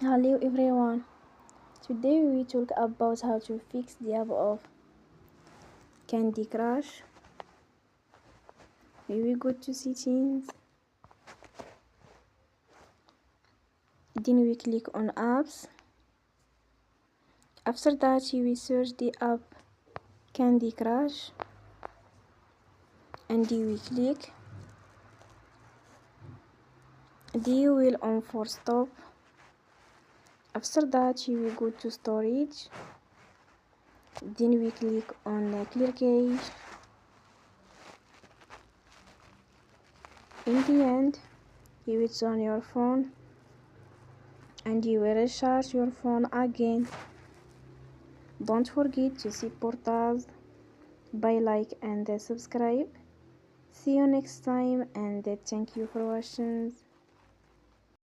Hello everyone. Today we will talk about how to fix the app of Candy Crush. We will go to settings, then we click on apps. After that you will search the app Candy Crush and you will click. Then you will on for stop. After that you will go to storage. Then we click on clear cache. In the end, you will turn your phone and you will recharge your phone again. Don't forget to support us by like and subscribe. See you next time and thank you for watching.